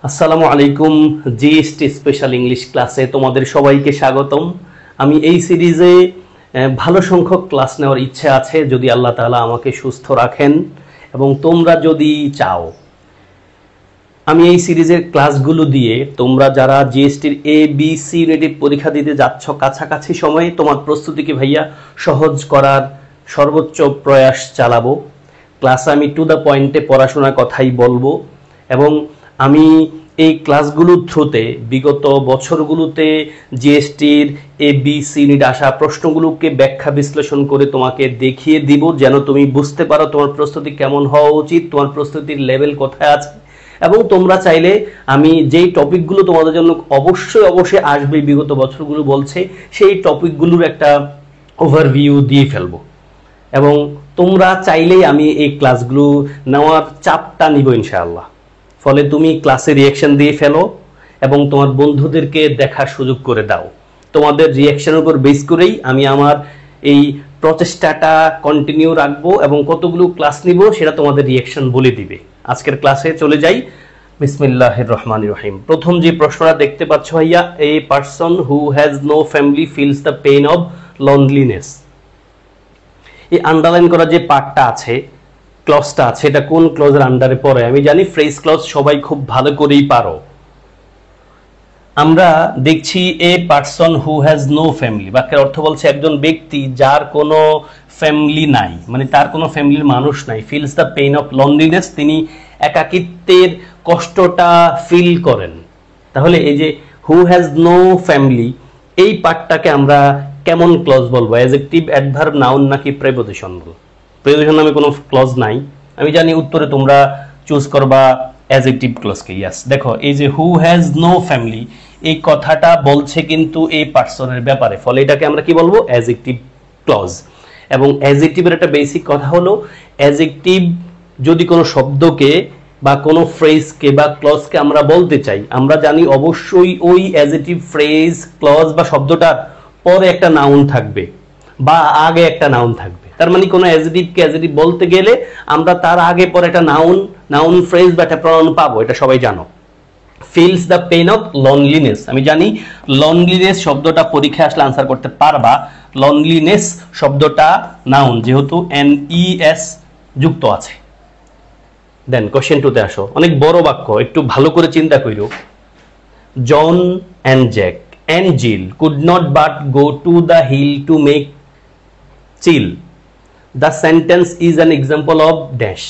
আসসালামু আলাইকুম। GST special English ক্লাসে তোমাদের সবাইকে স্বাগতম। আমি এই সিরিজে ভালো সংখ্যক ক্লাস নেওয়ার ইচ্ছে আছে, যদি আল্লাহ তাআলা আমাকে সুস্থ রাখেন এবং তোমরা যদি চাও। আমি এই সিরিজের ক্লাসগুলো দিয়ে তোমরা যারা জিএসটির ABC ইউনিটের পরীক্ষা দিতে যাচ্ছ, কাছাকাছি সময়ে তোমার প্রস্তুতিকে ভাইয়া সহজ করার সর্বোচ্চ প্রয়াস চালাবো। ক্লাসে আমি টু দ্য পয়েন্টে পড়াশোনার কথাই বলবো এবং আমি এই ক্লাসগুলোর থ্রুতে বিগত বছরগুলোতে জিএসটির ABC ইউনিট আসা প্রশ্নগুলোকে ব্যাখ্যা বিশ্লেষণ করে তোমাকে দেখিয়ে দিব, যেন তুমি বুঝতে পারো তোমার প্রস্তুতি কেমন হওয়া উচিত, তোমার প্রস্তুতির লেভেল কোথায় আছে। এবং তোমরা চাইলে আমি যেই টপিকগুলো তোমাদের জন্য অবশ্যই আসবে, বিগত বছরগুলো বলছে, সেই টপিকগুলোর একটা ওভারভিউ দিয়ে ফেলবো। এবং তোমরা চাইলেই আমি এই ক্লাসগুলো নেওয়ার চাপটা নিব ইনশাআল্লাহ। ফলে তুমি ক্লাসে রিয়াকশন দিয়ে ফেলো এবং তোমার বন্ধুদেরকে দেখার সুযোগ করে দাও। তোমাদের রিয়াকশনের উপর বেস করেই আমি আমার এই প্রচেষ্টাটা কন্টিনিউ রাখবো এবং কতগুলো ক্লাস নিব সেটা তোমাদের রিয়াকশন বলে দিবে। আজকের ক্লাসে চলে যাই। বিসমিল্লাহির রহমানির রহিম। প্রথম যে প্রশ্নটা দেখতে পাচ্ছ ভাইয়া, a person who has no family feels the pain of loneliness. এই আন্ডারলাইন করা যে পার্টটা আছে, ক্লজটা আছে, এটা কোন ক্লজের আন্ডারে পড়ে? আমি জানি ফ্রেজ ক্লজ সবাই খুব ভালো করেই পারো। আমরা দেখছি a person who has no family, বাক্যের অর্থ বলছে একজন ব্যক্তি যার কোনো ফ্যামিলি নাই, মানে তার কোনো ফ্যামিলির মানুষ নাই। Feels the pain of loneliness, তিনি একাকিত্বের কষ্টটা ফিল করেন। তাহলে এই যে হু হ্যাজ নো ফ্যামিলি, এই পার্টটাকে আমরা কেমন ক্লজ বলবো? অ্যাডজেক্টিভ, অ্যাডভার্ব, নাউন নাকি প্রেপোজিশন বলবো? প্রেপোজিশন নামে কোনো ক্লজ নাই। আমি জানি উত্তরে তোমরা চুজ করবা অ্যাডজেক্টিভ ক্লজকে। ইয়াস, দেখো এই যে হু হ্যাজ নো ফ্যামিলি, এই কথাটা বলছে কিন্তু এই পার্সনের ব্যাপারে, ফলে এটাকে আমরা কি বলবো? Adjective clause. এবং অ্যাডজেক্টিভের একটা বেসিক কথা হলো, অ্যাডজেক্টিভ যদি কোনো শব্দকে বা কোনো ফ্রেজকে বা ক্লজকে আমরা বলতে চাই, আমরা জানি অবশ্যই ওই অ্যাডজেক্টিভ, ফ্রেজ, ক্লজ বা শব্দটার পরে একটা নাউন থাকবে বা আগে একটা নাউন থাকবে। তার মানে কোনো অ্যাডজেক্টিভকে অ্যাডজেক্টিভ বলতে গেলে আমরা তার আগে পরে একটা নাউন ফ্রেজ বা একটা প্রনাউন পাবো, এটা সবাই জানো। Feels the pain of loneliness, আমি জানি লনলিনেস শব্দটা পরীক্ষায় আসলে আনসার করতে পারবা। লনলিনেস শব্দটা নাউন, যেহেতু NES যুক্ত আছে। দেন কোশ্চেন টুতে আসো, অনেক বড় বাক্য, একটু ভালো করে চিন্তা কইরো। John and Jack and Jill could not but go to the hill to make chill. The sentence is an example of dash.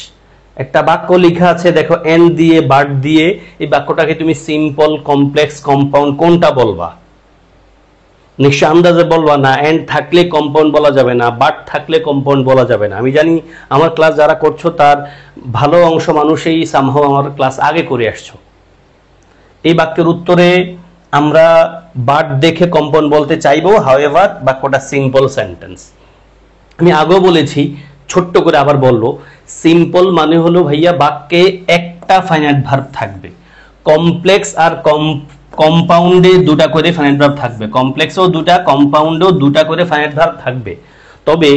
একটা বাক্য লেখা আছে, দেখো এন দিয়ে বাট দিয়ে, এই বাক্যটাকে তুমি সিম্পল, কমপ্লেক্স, কম্পাউন্ড কোনটা বলবা? নিশ্চয় আন্দাজে বলবা না। এন্ড থাকলে কম্পাউন্ড বলা যাবে না, বাট থাকলে কম্পাউন্ড বলা যাবে না। আমি জানি আমার ক্লাস যারা করছো তার ভালো অংশ মানুষই সামহাও আমার ক্লাস আগে করে আসছো। এই বাক্যের উত্তরে আমরা বাট দেখে কম্পাউন্ড বলতে চাইবো। হাউএভার বাক্যটা সিম্পল সেন্টেন্স। আমি আগেও বলেছি, ছোট্ট করে আবার বলবো, সিম্পল মানে হলো ভাইয়া বাক্যে একটা ফাইনাইট ভার্ব থাকবে। কমপ্লেক্স আর কম্পাউন্ডে দুটা করে ফাইনাইট ভার্ব থাকবে। কমপ্লেক্সও দুটা, কম্পাউন্ডেও দুটা করে ফাইনাইট ভার্ব থাকবে। তবে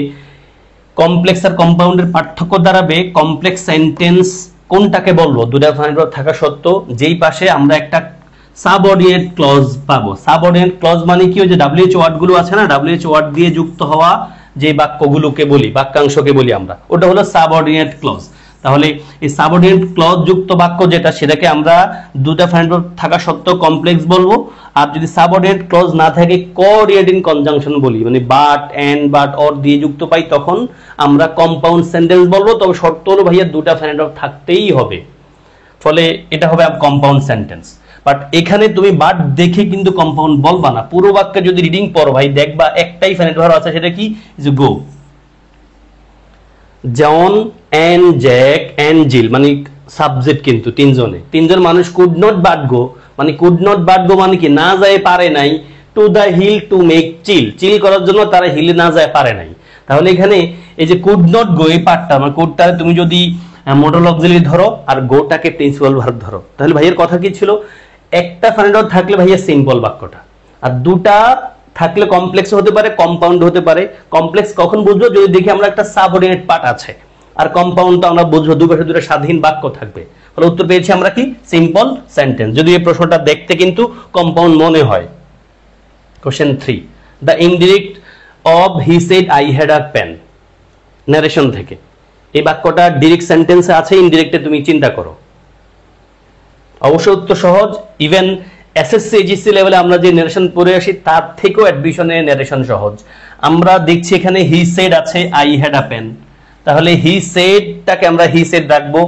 কমপ্লেক্স আর কম্পাউন্ডের পার্থক্য দাঁড়াবে কমপ্লেক্স সেন্টেন্স কোনটাকে বলবো দুটা ফাইনাইট ভার্ব থাকা সত্ত্বেও, যেই পাশে আমরা একটা সাবঅর্ডিনেট ক্লজ পাবো। সাবঅর্ডিনেট ক্লজ মানে কি? ওই যে WH ওয়ার্ড গুলো আছে না, WH ওয়ার্ড দিয়ে যুক্ত হওয়া যে বাক্যগুলোকে বলি, বাক্যাংশকে বলি আমরা, ওটা হলো সাবঅর্ডিনেট ক্লজ। তাহলে এই সাবঅর্ডিনেট ক্লজ যুক্ত বাক্য যেটা, সেটাকে আমরা দুটা ফাইনাইট ভার্ব থাকা সত্ত্বেও কমপ্লেক্স বলবো। আর যদি সাবঅর্ডিনেট ক্লজ না থাকে, কোঅর্ডিনেটিং কনজাংশন বলি, মানে বাট, এন্ড, বাট, অর দিয়ে যুক্ত পাই, তখন আমরা কম্পাউন্ড সেন্টেন্স বলবো। তবে শর্ত হলো ভাইয়া দুটা ফাইনাইট ভার্ব থাকতেই হবে, ফলে এটা হবে কম্পাউন্ড সেন্টেন্স। বাট এখানে তুমি বাট দেখে কিন্তু কম্পাউন্ড বলবা না। পুরো বাক্যে যদি রিডিং পড়ো ভাই, দেখবা একটাই ফাইনাইট ভার্ব আছে, সেটা কি? যে গো। জন এন্ড জ্যাক এন্ড জিল মানে সাবজেক্ট, কিন্তু তিনজন মানুষ কুড নট বাট গো, মানে কুড নট বাট গো মানে কি? না যায়, পারে নাই। To the hill to make chill করার জন্য তারা হিলে না যায়, পারে নাই। তাহলে এখানে এই যে কুড নট গো, এই পার্টটা মানে কুডটারে তুমি যদি মোডাল অক্সিলারি ধরো আর গোটাকে প্রিন্সিপাল ভার্ব ধরো, তাহলে ভাইয়ের কথা কি ছিল? একটা ফাইনাইট ভার্ব থাকলে ভাইয়া সিম্পল বাক্যটা, আর দুটা থাকলে কমপ্লেক্স হতে পারে, কম্পাউন্ড হতে পারে। কমপ্লেক্স কখন বুঝবো? যদি দেখি আমরা একটা সাবঅর্ডিনেট পার্ট আছে। আর কম্পাউন্ড তো আমরা বুঝবো দুই পাশে দুটো স্বাধীন বাক্য থাকবে। তাহলে উত্তর পেয়েছি আমরা কি সিম্পল সেন্টেন্স, যদি এই প্রশ্নটা দেখতে কিন্তু কম্পাউন্ড মনে হয়। Question 3, the indirect of he said I had a pen, narration থেকে। এই বাক্যটা ডিরেক্ট সেন্টেন্সে আছে, ইনডিরেক্টে তুমি চিন্তা করো। অবশ্যই উত্তর সহজ, ইভেন এসএসসি এইচএসসি লেভেলে আমরা যে নারেশন পড়ে আসি তার থেকেও অ্যাডমিশনে নারেশন সহজ। আমরা দেখছি এখানে হি সেড আছে, আই হ্যাড আ পেন, তাহলে হি সেডটাকে আমরা হি সেড রাখবো,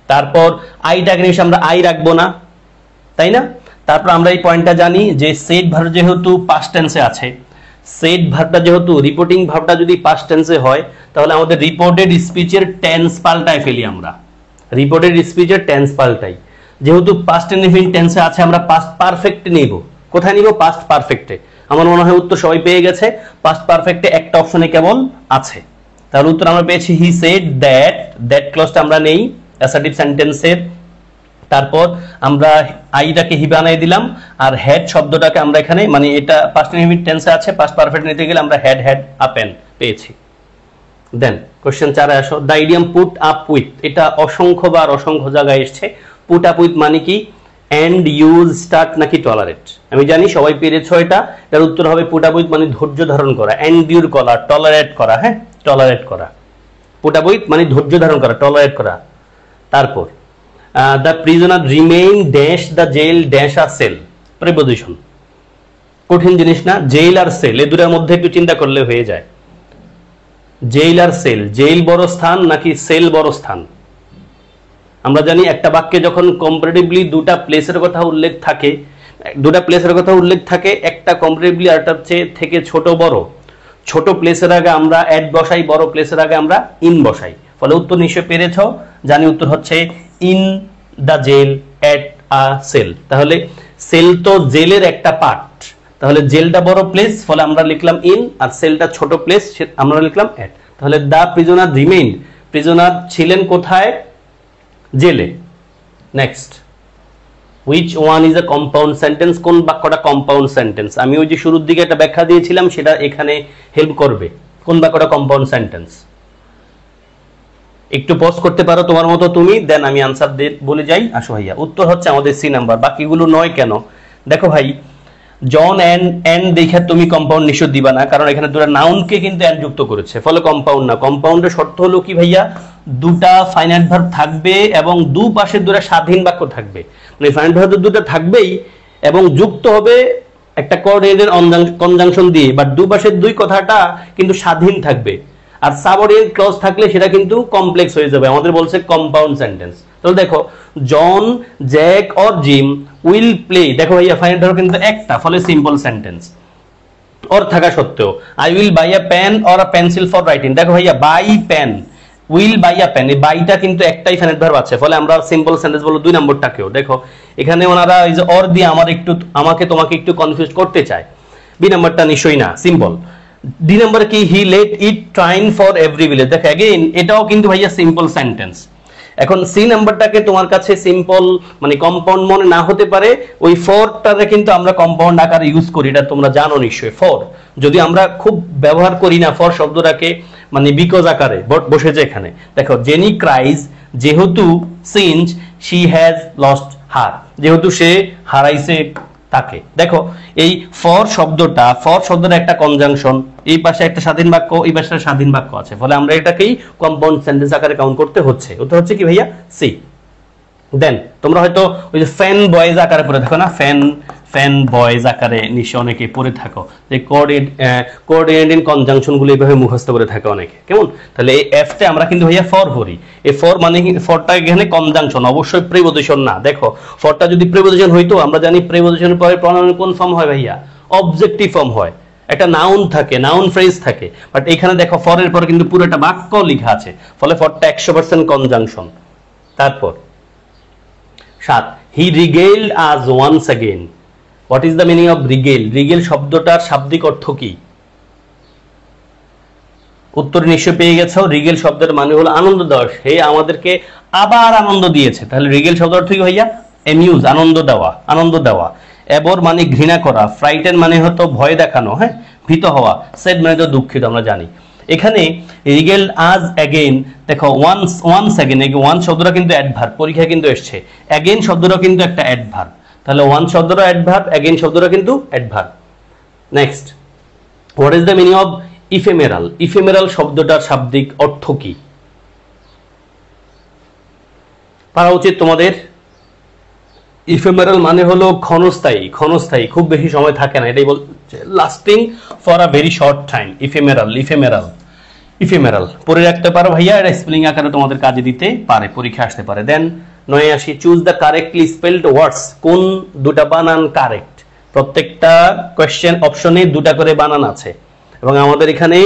তারপর আইটাকে নিশ্চয় আমরা আই রাখবো না, তাই না? তারপর আমরা এই পয়েন্টটা জানি যে সেড ভার্ব যেহেতু পাস্ট টেন্সে আছে, সেড ভার্বটা যেহেতু রিপোর্টিং ভার্বটা যদি পাস্ট টেন্সে হয়, তাহলে আমাদের রিপোর্টেড স্পিচের টেন্স পাল্টায় ফেলি আমরা, রিপোর্টেড স্পিচের টেন্স পাল্টাই। যেহেতু পাস্ট ইনডিফিনিট টেন্সে আছে, আমরা পাস্ট পারফেক্ট নিব। কোথায় নিব? পাস্ট পারফেক্টে। আমার মনে হয় উত্তর সবাই পেয়ে গেছে, পাস্ট পারফেক্টে একটা অপশনে কেবল আছে। তাহলে উত্তর আমরা পেয়েছি হি সেড দ্যাট, দ্যাট ক্লজটা আমরা নেই অ্যাসার্টিভ সেন্টেন্সের। তারপর আমরা আইটাকে হি বানাই দিলাম, আর হেড শব্দটাকে আমরা এখানে, মানে এটা পাস্ট ইনডিফিনিট টেন্সে আছে, পাস্ট পারফেক্ট নিতে গেলে আমরা হ্যাড আ পেন পেয়েছি। দেন কোশ্চেন 4 এ আসো, the idiom put up with, এটা অসংখ্য বার অসংখ্য জায়গায় এসছে। পুট আপ উইথ মানে কি? এন্ড ইউজ স্টার্ট নাকি টলারেট? আমি জানি সবাই পেরেছো এটা, এর উত্তর হবে পুট আপ উইথ মানে ধৈর্য ধারণ করা, এন্ডিউর করা, টলারেট করা। হ্যাঁ, টলারেট করা। পুট আপ উইথ মানে ধৈর্য ধারণ করা, টলারেট করা। তারপর the prisoner remain dash the jail dash a cell, preposition. কঠিন জিনিস না, জেল আর সেল এই দুটোর মধ্যে একটু চিন্তা করলে হয়ে যায়। জেল আর সেল, জেল বড় স্থান নাকি সেল বড় স্থান? আমরা জানি একটা বাক্যে যখন কম্পারেটিভলি দুটা প্লেসের কথা উল্লেখ থাকে, একটা কম্পারেটিভলি আরেকটার চেয়ে থেকে ছোট বড়, ছোট প্লেসের আগে আমরা অ্যাট বসাই, বড় প্লেসের আগে আমরা ইন বসাই। ফলে উত্তর নিশ্চয় পেরেছ, জানি উত্তর হচ্ছে in the jail at a cell. তাহলে সেল তো জেলের একটা পার্ট, তাহলে জেলটা বড় প্লেস, ফলে আমরা লিখলাম ইন, আর সেলটা ছোট প্লেস, আমরা লিখলাম অ্যাট। তাহলে দ্য প্রিজনার রিমেইন, প্রিজনার ছিলেন কোথায়? জেলে। Next, which one is a compound sentence, কোন বাক্যটা কম্পাউন্ড সেন্টেন্স? আমি ওই যে শুরুর দিকে একটা ব্যাখ্যা দিয়েছিলাম, সেটা এখানে হেল্প করবে। কোন বাক্যটা কম্পাউন্ড সেন্টেন্স? একটু পজ করতে পারো তোমার মতো তুমি, দেন আমি আনসার বলে যাই। আসো ভাইয়া, উত্তর হচ্ছে আমাদের সি নাম্বার, বাকিগুলো নয় কেন? দেখো ভাই, জন এন্ড দেখে তুমি কম্পাউন্ড নিশ্চয় দিবা না, কারণ এখানে দুটা নাউনকে কিন্তু এন্ড যুক্ত করেছে, ফলে কম্পাউন্ড না। কম্পাউন্ডের শর্ত হলো কি ভাইয়া? দুটা ফাইনাইট ভার্ব থাকবে এবং দুপাশে দুটা স্বাধীন বাক্য থাকবে, মানে ফাইনাইট ভার্ব দুটো থাকবেই এবং যুক্ত হবে একটা কোঅর্ডিনেটেড কনজাংশন দিয়ে, বাট দুপাশের দুই কথাটা কিন্তু স্বাধীন থাকবে। আর সাবঅর্ডিনেট ক্লজ থাকলে সেটা কিন্তু কমপ্লেক্স হয়ে যাবে, আমাদের বলছে কম্পাউন্ড সেন্টেন্স। তাহলে দেখো, John, Jack or Jim will play, দেখো ভাইয়া ফাইনাইট ভার্ব কিন্তু একটা, ফলে সিম্পল সেন্টেন্স। অর থাকা সত্ত্বেও I will buy a pen or a pencil for writing, দেখো ভাইয়া buy pen, will buy a pen, এই বাইটা কিন্তু একটাই ফাইনাইট ভার্ব আছে, ফলে আমরা সিম্পল সেন্টেন্স বলবো। 2 নম্বরটাকেও দেখো, এখানে ওনারা এই যে অর দিয়ে আমাকে তোমাকে একটু কনফিউজ করতে চায়। বি নাম্বারটা নিশ্চয়ই না, সিম্পল। ডি নাম্বার কি? He let it trying for every village, দেখো अगेन এটাও কিন্তু ভাইয়া সিম্পল সেন্টেন্স। এখন সি নাম্বারটাকে তোমার কাছে সিম্পল মানে কম্পাউন্ড মনে না হতে পারে, ওই ফরটারে কিন্তু আমরা কম্পাউন্ড আকারে ইউজ করি, এটা তোমরা জানো নিশ্চয়ই। ফর যদি আমরা খুব ব্যবহার করি না ফর শব্দটাকে, মানে বিকজ আকারে বসেছে এখানে। দেখো, জেনি ক্রাইজ, যেহেতু since she has lost her, যেহেতু সে হারাইছে তাকে। দেখো, এই ফর শব্দটা একটা কনজাংশন, এই পাশে একটা স্বাধীন বাক্য, এই পাশে স্বাধীন বাক্য আছে, ফলে আমরা এটাকেই কম্পাউন্ড সেন্টেন্স আকারে কাউন্ট করতে হচ্ছে। ওটা হচ্ছে কি ভাইয়া? সি। দেন তোমরা হয়তো ওই যে ফ্যান বয়েজ আকারে পড়ে থাকো না, ফ্যান বয়েজ আকারে নিশ্চয় অনেকে পড়ে থাকো, যে কোঅর্ডিনেটিং কনজাংশন গুলো এইভাবে মুখস্থ করে থাকে অনেকে, কেমন? তাহলে এই এফটা আমরা কিন্তু ভাইয়া ফর পড়ি। এই ফর মানে কি? ফরটা এখানে কনজাংশন, অবশ্যই প্রিপোজিশন না। দেখো, ফরটা যদি প্রিপোজিশন হইতো, আমরা জানি প্রিপোজিশনের পরে প্রনাউন কোন ফর্ম হয় ভাইয়া? অবজেক্টিভ ফর্ম হয়, একটা নাউন থাকে, নাউন ফ্রেজ থাকে। বাট এখানে দেখো, ফরের পরে কিন্তু পুরো একটা বাক্য লেখা আছে, ফলে ফরটা 100% কনজাংশন। তারপর 7, he regaled us once again, what is the meaning of regale? Regale শব্দটার শাব্দিক অর্থ কি? উত্তর নিশ্চয় পেয়ে গেছো। রিগেল শব্দের মানে হলো আনন্দ দেওয়া, সে আমাদেরকে আবার আনন্দ দিয়েছে। তাহলে রিগেল শব্দ অর্থ কি ভাইয়া? অ্যামিউজ, আনন্দ দেওয়া। এবর মানে ঘৃণা করা, ফ্রাইটেন মানে হতো ভয় দেখানো, হ্যাঁ, ভীত হওয়া, স্যাড মানে তো দুঃখিত, আমরা জানি। এখানে রিগেলড আজ অ্যাগেইন, দেখো ওয়ান্স অ্যাগেইন, ওয়ান শব্দটা কিন্তু অ্যাডভার্ব, পরীক্ষা কিন্তু এসছে। অ্যাগেইন শব্দটা কিন্তু একটা অ্যাডভার্ব, তাহলে ওয়ান শব্দটা অ্যাডভার্ব, অ্যাগেইন শব্দটা কিন্তু adverb. Next, what is the meaning of ephemeral? Ephemeral শব্দটার শাব্দিক অর্থ কি পারা উচিত তোমাদের? ইফেমেরাল মানে হলো ক্ষণস্থায়ী, ক্ষণস্থায়ী, খুব বেশি সময় থাকে না, এটাই বলছে, lasting for a very short time. Ephemeral, ephemeral, ephemeral পড়ে রাখতে পারো ভাইয়া, এটা স্পেলিং আকারে তোমাদের কাজে দিতে পারে, পরীক্ষা আসতে পারে। দেন 89, চুজ দ্য কারেক্টলি স্পেলড ওয়ার্ডস। কোন দুটা বানান কারেক্ট? প্রত্যেকটা কোয়েশ্চেন অপশনে দুটা করে বানান আছে, এবং আমাদের এখানে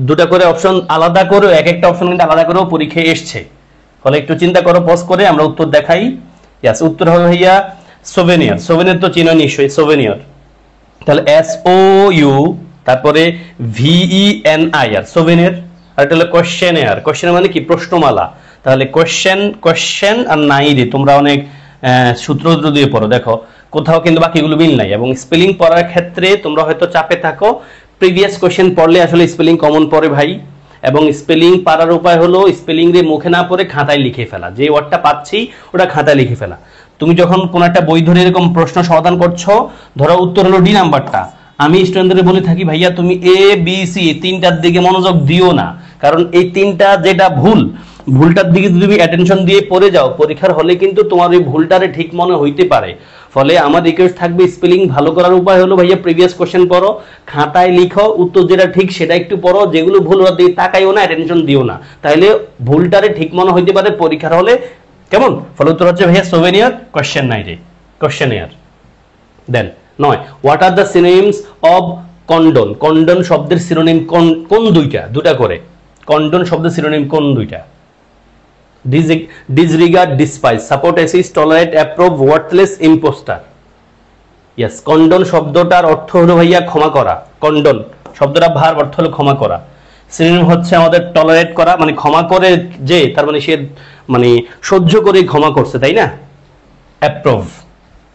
দুটা করে অপশন আলাদা করে, এক একটা অপশন কিন্তু আলাদা করেও পরীক্ষায় এসছে, ফলে একটু চিন্তা করো, পজ করে আমরা উত্তর দেখাই। ইয়াস, উত্তর হবে ভাইয়া সোভেনিয়ার। সোভেনিয়ার তো চিনো নিশ্চয়ই, সোভেনিয়ার, তাহলে SOU তারপরে VENIR, সোভেনিয়ার। আর এটা হলো কোয়েশ্চেনিয়ার। কোয়েশ্চেন মানে কি? প্রশ্নমালা। তাহলে কোয়েশ্চেন আর নাইরে তোমরা অনেক সূত্র দিয়ে পড়ো, দেখো কোথাও কিন্তু বাকিগুলো মিল নাই। এবং স্পেলিং পড়ার ক্ষেত্রে তোমরা হয়তো চাপে থাকো, প্রিভিয়াস কোয়েশ্চেন পড়লে আসলে স্পেলিং কমন পড়ে ভাই। এবং স্পেলিং পারার উপায় হলো স্পেলিং রে মুখে না পড়ে খাতায় লিখে ফেলা, যে ওয়ার্ডটা পাচ্ছি ওটা খাতায় লিখে ফেলা। তুমি যখন কোন একটা বই ধরে এরকম প্রশ্ন সমাধান করছো, ধরো উত্তর হলো ডি নাম্বারটা, আমি স্টুডেন্টদের বলে থাকি ভাইয়া তুমি ABC তিনটার দিকে মনোযোগ দিও না, কারণ এই তিনটা যেটা ভুলটার দিকে যদি তুমি অ্যাটেনশন দিয়ে পড়ে যাও, পরীক্ষার হলে কিন্তু তোমার ওই ভুলটারে ঠিক মনে হইতে পারে। ফলে আমার রিকোয়েস্ট থাকবে, স্পেলিং ভালো করার উপায় হলো ভাইয়া প্রিভিয়াস কোশ্চেন পড়ো, খাতায় লিখো, উত্তর যেটা ঠিক সেটা একটু পড়ো, যেগুলো ভুল ওর দিকে তাকাইও না, অ্যাটেনশন দিও না, তাইলে ভুলটারে ঠিক মনে হইতে পারে পরীক্ষার হলে। কেমন? ফলে উত্তর হচ্ছে ভাইয়া সোভেনিয়ার, কোশ্চেন নাই রে, questionnaire. Then 9, what are the synonyms of condone? Condone শব্দের সিনোনিম কোন দুইটা? দুটা করে। কন্ডন শব্দের সিনোনিম কোন দুইটা? Disregard, despise, support, assist, tolerate, approve, worthless, impostor. Yes, condone শব্দটার অর্থ হলো ভাইয়া ক্ষমা করা। কন্ডন শব্দটা ভার্ব, অর্থ হলো ক্ষমা করা। সিনোনিম হচ্ছে আমাদের টলারেট করা, মানে ক্ষমা করে যে, তার মানে সে মানে সহ্য করে ক্ষমা করছে, তাই না? অ্যাপ্রুভ।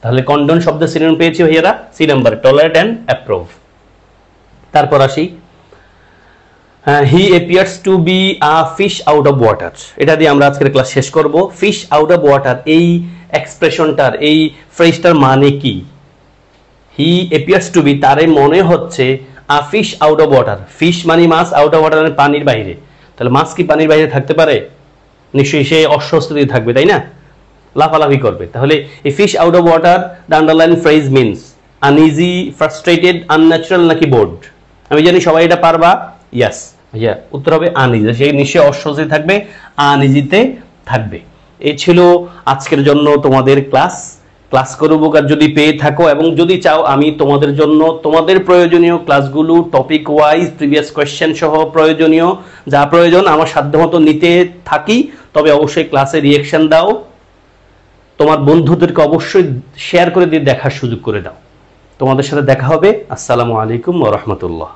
তাহলে কন্ডন শব্দের সিনোনিম পেয়েছি ভাইয়ারা C number, tolerate and approve. তারপর আসি, he appears to be a fish out of water. এটা দিয়ে আমরা আজকের ক্লাস শেষ করব। ফিশ আউট অফ ওয়াটার, এই এক্সপ্রেশনটার, এই ফ্রেজটার মানে কি? হি অ্যাপিয়ার্স টু বি, তারে মনে হচ্ছে, আ fish out of water, fish মানে মাছ, আউট অফ ওয়াটার মানে পানির বাইরে। তাহলে মাছ কি পানির বাইরে থাকতে পারে? নিশ্চয়ই সে অস্বস্তিতে থাকবে, তাই না? লাফালাফি করবে। তাহলে এই fish out of water, the underline phrase means uneasy, frustrated, unnatural নাকি বোর্ড? আমি জানি সবাই এটা পারবা। ইয়াস ভাইয়া, উত্তর হবে আনইজি। সে নিশ্চয়ই অস্বস্তি থাকবে, আনইজিতে থাকবে। এই ছিল আজকের জন্য তোমাদের ক্লাস করব। আর যদি পেয়ে থাকো এবং যদি চাও আমি তোমাদের জন্য তোমাদের প্রয়োজনীয় ক্লাসগুলো টপিক ওয়াইজ প্রিভিয়াস কোয়েশ্চেন সহ প্রয়োজনীয় যা প্রয়োজন আমার সাধ্যমতো নিতে থাকি, তবে অবশ্যই ক্লাসে রিঅ্যাকশন দাও, তোমার বন্ধুদেরকে অবশ্যই শেয়ার করে দিয়ে দেখার সুযোগ করে দাও। তোমাদের সাথে দেখা হবে। আসসালামু আলাইকুম ওয়া রাহমাতুল্লাহ।